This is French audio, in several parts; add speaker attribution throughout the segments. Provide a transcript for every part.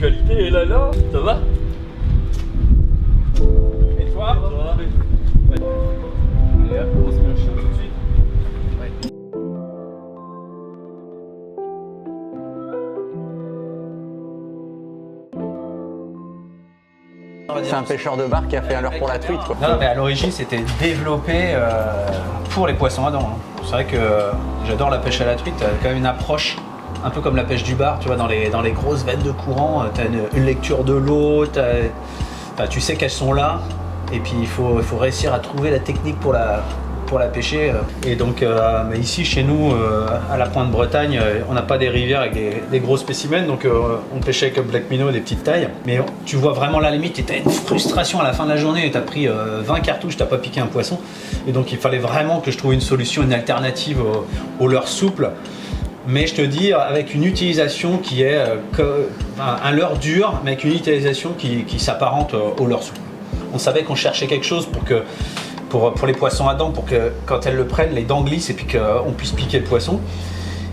Speaker 1: L'actualité est là, ça va?
Speaker 2: Et toi?
Speaker 1: Ça va?
Speaker 2: Allez hop, on se met au chien tout de suite.
Speaker 3: C'est un pêcheur de bar qui a fait un leurre pour la truite, quoi.
Speaker 2: Non, mais à l'origine, c'était développé pour les poissons à dents. Hein. C'est vrai que j'adore la pêche à la truite. T'as quand même une approche un peu comme la pêche du bar, tu vois, dans les grosses veines de courant. T'as une lecture de l'eau, tu sais qu'elles sont là. Et puis il faut réussir à trouver la technique pour la pêcher. Et donc, mais ici chez nous, à la Pointe Bretagne, on n'a pas des rivières avec des gros spécimens, donc on pêchait avec Black Minnow des petites tailles. Mais tu vois vraiment la limite et t'as une frustration à la fin de la journée et t'as pris 20 cartouches, t'as pas piqué un poisson. Et donc il fallait vraiment que je trouve une solution, une alternative au leurre souple. Mais je te dis, avec une utilisation qui est un leurre dur, mais avec une utilisation qui s'apparente au leurre souple. On savait qu'on cherchait quelque chose pour les poissons à dents, pour que quand elles le prennent, les dents glissent et puis qu'on puisse piquer le poisson.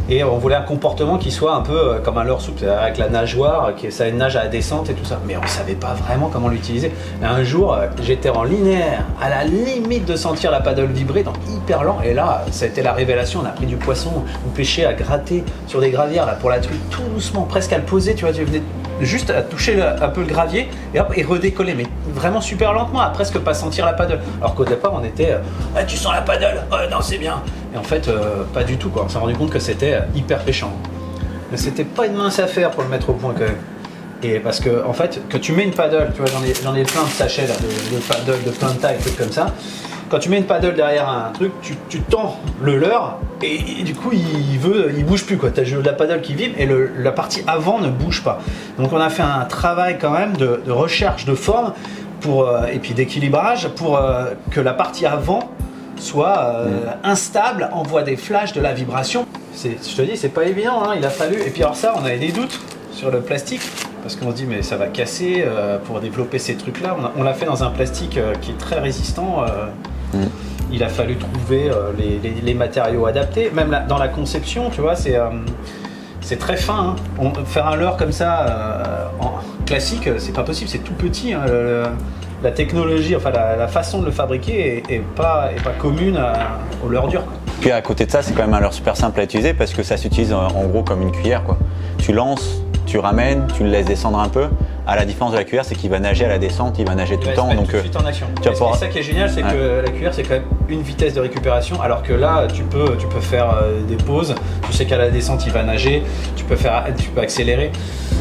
Speaker 2: Et on voulait un comportement qui soit un peu comme un leurre souple, avec la nageoire, ça nage à la descente et tout ça. Mais on ne savait pas vraiment comment l'utiliser. Et un jour, j'étais en linéaire, à la limite de sentir la paddle vibrer, donc hyper lent. Et là, ça a été la révélation. On a pris du poisson, on pêchait à gratter sur des gravières là, pour la truite, tout doucement, presque à le poser. Tu vois, tu venais juste à toucher un peu le gravier et hop, et redécoller, mais vraiment super lentement, à presque pas sentir la paddle. Alors qu'au départ, on était tu sens la paddle? Non, c'est bien. Et en fait, pas du tout, quoi. On s'est rendu compte que c'était hyper pêchant. Mais c'était pas une mince affaire pour le mettre au point quand même. Et parce que, en fait, que tu mets une paddle, tu vois, j'en ai plein de sachets là, de paddle, de plein de tailles, trucs comme ça. Quand tu mets une paddle derrière un truc, tu tends le leurre et du coup il bouge plus, quoi. Tu as la paddle qui vibre et la partie avant ne bouge pas. Donc on a fait un travail quand même de recherche de forme et puis d'équilibrage pour que la partie avant soit instable, envoie des flashs, de la vibration. Je te dis, c'est pas évident, hein, il a fallu. Et puis alors ça, on avait des doutes sur le plastique. Parce qu'on se dit mais ça va casser pour développer ces trucs là. On l'a fait dans un plastique qui est très résistant. Il a fallu trouver les matériaux adaptés. Même dans la conception, tu vois, c'est très fin. Hein. Faire un leurre comme ça en classique, c'est pas possible, c'est tout petit. Hein. La technologie, enfin la façon de le fabriquer est pas commune au leurre dur, quoi.
Speaker 3: Puis à côté de ça, c'est quand même un leurre super simple à utiliser parce que ça s'utilise en gros comme une cuillère, quoi. Tu lances, tu ramènes, tu le laisses descendre un peu. À la différence de la cuillère, c'est qu'il va nager à la descente, il va nager tout le temps. Donc
Speaker 2: tout de suite en action. Et ça qui est génial, c'est que la cuillère, c'est quand même une vitesse de récupération, alors que là, tu peux faire des pauses. Tu sais qu'à la descente, il va nager. Tu peux accélérer.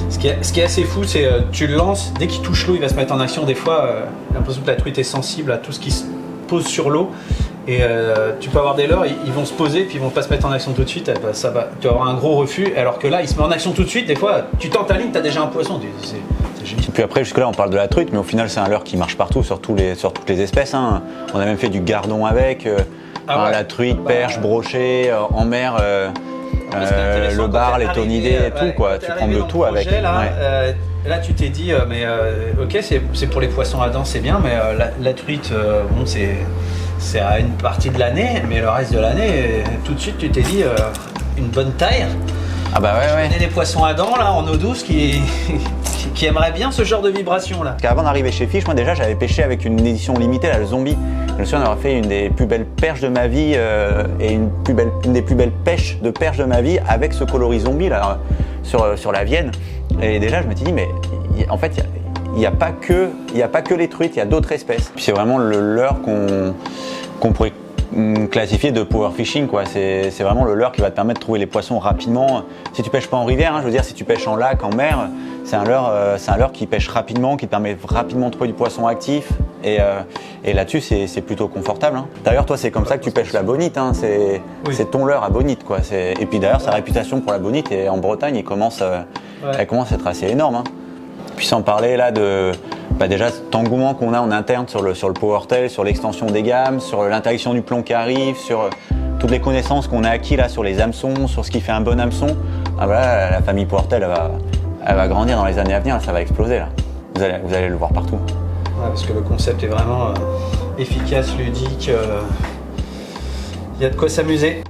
Speaker 2: Ce qui est assez fou, c'est tu le lances, dès qu'il touche l'eau, il va se mettre en action. Des fois, j'ai l'impression que la truite est sensible à tout ce qui se pose sur l'eau. Et tu peux avoir des leurres, ils vont se poser puis ils vont pas se mettre en action tout de suite, tu vas avoir un gros refus, alors que là il se met en action tout de suite, des fois tu tentes ta ligne, tu as déjà un poisson, c'est génial.
Speaker 3: Et puis après jusque là on parle de la truite, mais au final c'est un leurre qui marche partout sur toutes les espèces, hein. On a même fait du gardon avec, la truite, perche, brochet, en mer, le bar, les tonidés et tout, quoi. Tu prends de tout avec.
Speaker 2: Là tu t'es dit ok c'est pour les poissons à dents c'est bien, mais la truite bon c'est à une partie de l'année, mais le reste de l'année, tout de suite tu t'es dit une bonne taille.
Speaker 3: Ah bah ouais.
Speaker 2: Je connais des poissons à dents là en eau douce qui aimeraient bien ce genre de vibration là.
Speaker 3: Parce qu'avant d'arriver chez Fish, moi déjà j'avais pêché avec une édition limitée, là, le Zombie. Je me souviens d'avoir fait une des plus belles perches de ma vie et une des plus belles pêches de perches de ma vie avec ce coloris Zombie là sur la Vienne. Et déjà je me suis dit mais en fait il n'y a pas que les truites, il y a d'autres espèces. Puis c'est vraiment le leurre qu'on pourrait classifier de power fishing, quoi. C'est vraiment le leurre qui va te permettre de trouver les poissons rapidement. Si tu pêches pas en rivière, hein, je veux dire si tu pêches en lac, en mer, c'est un leurre qui pêche rapidement, qui te permet rapidement de trouver du poisson actif. Et là-dessus c'est plutôt confortable, hein. D'ailleurs toi c'est comme ça que tu pêches la bonite, hein. C'est ton leurre à bonite, quoi. Et puis d'ailleurs sa réputation pour la bonite et en Bretagne elle commence à être assez énorme, hein. Puis sans parler là de déjà cet engouement qu'on a en interne sur le PowerTail, sur l'extension des gammes, sur l'interdiction du plomb qui arrive, sur toutes les connaissances qu'on a acquis là sur les hameçons, sur ce qui fait un bon hameçon. Ah voilà, la famille PowerTail elle va grandir dans les années à venir, ça va exploser là. Vous allez le voir partout.
Speaker 2: Ouais, parce que le concept est vraiment efficace, ludique. Il y a de quoi s'amuser.